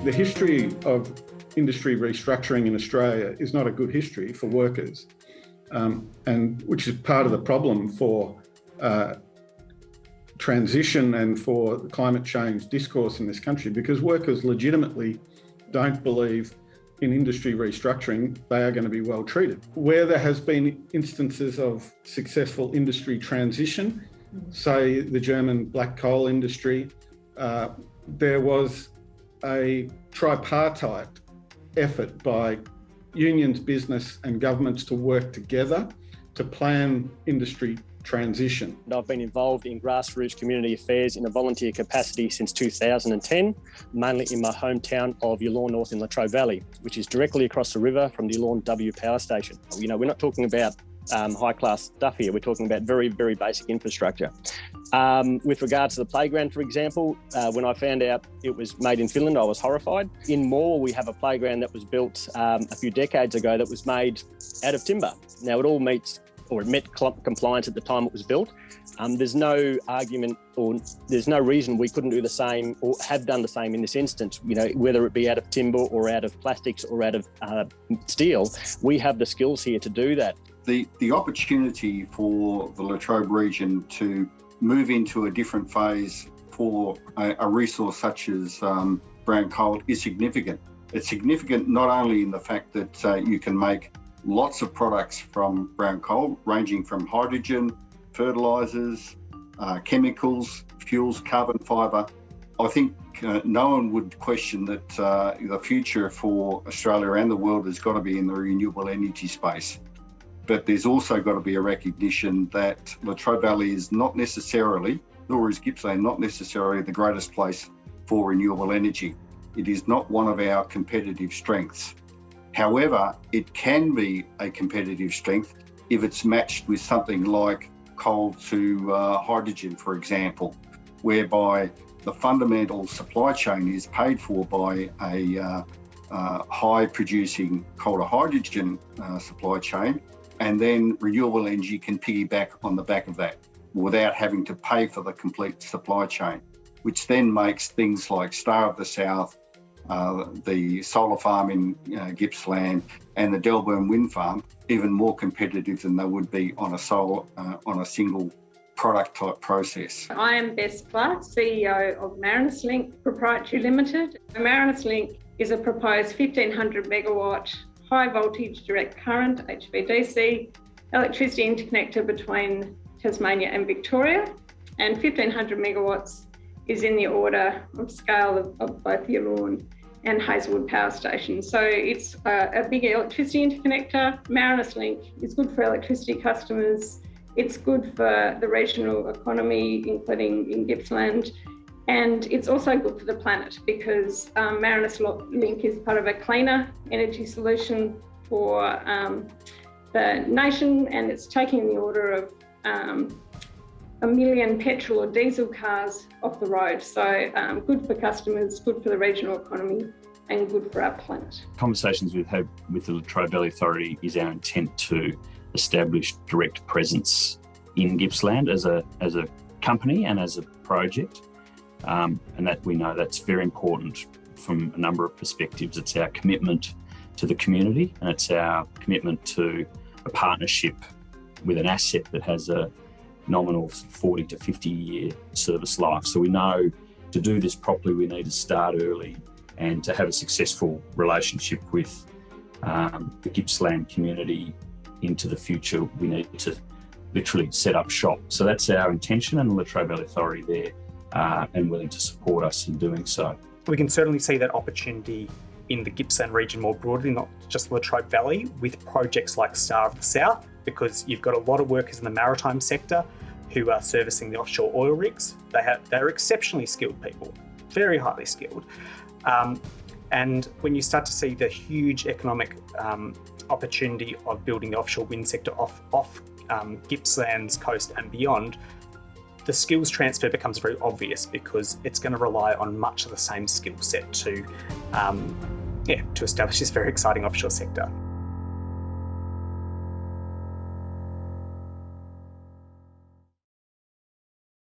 The history of industry restructuring in Australia is not a good history for workers, and which is part of the problem for transition and for climate change discourse in this country, because workers legitimately don't believe in industry restructuring they are going to be well treated. Where there has been instances of successful industry transition, say the German black coal industry, there was a tripartite effort by unions, business and governments to work together to plan industry transition. I've been involved in grassroots community affairs in a volunteer capacity since 2010, mainly in my hometown of Yallourn North in Latrobe Valley, which is directly across the river from the Yallourn W power station. You know, we're not talking about high-class stuff here. We're talking about very, very basic infrastructure. With regards to the playground, for example, when I found out it was made in Finland, I was horrified. In Moore, we have a playground that was built a few decades ago that was made out of timber. Now, it all meets, or it met compliance at the time it was built. There's no argument, or there's no reason we couldn't do the same or have done the same in this instance. You know, whether it be out of timber or out of plastics or out of steel, we have the skills here to do that. The opportunity for the Latrobe region to move into a different phase for a resource such as brown coal is significant. It's significant not only in the fact that you can make lots of products from brown coal, ranging from hydrogen, fertilisers, chemicals, fuels, carbon fibre. I think no one would question that the future for Australia and the world has got to be in the renewable energy space. But there's also got to be a recognition that Latrobe Valley is not necessarily, nor is Gippsland not necessarily the greatest place for renewable energy. It is not one of our competitive strengths. However, it can be a competitive strength if it's matched with something like coal to hydrogen, for example, whereby the fundamental supply chain is paid for by a high-producing coal to hydrogen supply chain, and then renewable energy can piggyback on the back of that without having to pay for the complete supply chain, which then makes things like Star of the South, the solar farm in Gippsland and the Delburn wind farm even more competitive than they would be on a single product type process. I am Bess Clark, CEO of Marinus Link Proprietary Limited. Marinus Link is a proposed 1500 megawatt high voltage direct current HVDC electricity interconnector between Tasmania and Victoria, and 1500 megawatts is in the order of scale of both Yallourn and Hazelwood power stations. So it's a big electricity interconnector. Marinus Link is good for electricity customers. It's good for the regional economy, including in Gippsland. And it's also good for the planet because Marinus Link is part of a cleaner energy solution for the nation, and it's taking the order of 1 million petrol or diesel cars off the road. So good for customers, good for the regional economy and good for our planet. Conversations we've had with the Latrobe Valley Authority is our intent to establish direct presence in Gippsland as a company and as a project. And that we know that's very important from a number of perspectives. It's our commitment to the community, and it's our commitment to a partnership with an asset that has a nominal 40 to 50 year service life. So we know to do this properly, we need to start early, and to have a successful relationship with the Gippsland community into the future, we need to literally set up shop. So that's our intention, and the Latrobe Valley Authority there and willing to support us in doing so. We can certainly see that opportunity in the Gippsland region more broadly, not just Latrobe Valley, with projects like Star of the South, because you've got a lot of workers in the maritime sector who are servicing the offshore oil rigs. They're exceptionally skilled people, very highly skilled. And when you start to see the huge economic opportunity of building the offshore wind sector off Gippsland's coast and beyond, the skills transfer becomes very obvious because it's going to rely on much of the same skill set to establish this very exciting offshore sector.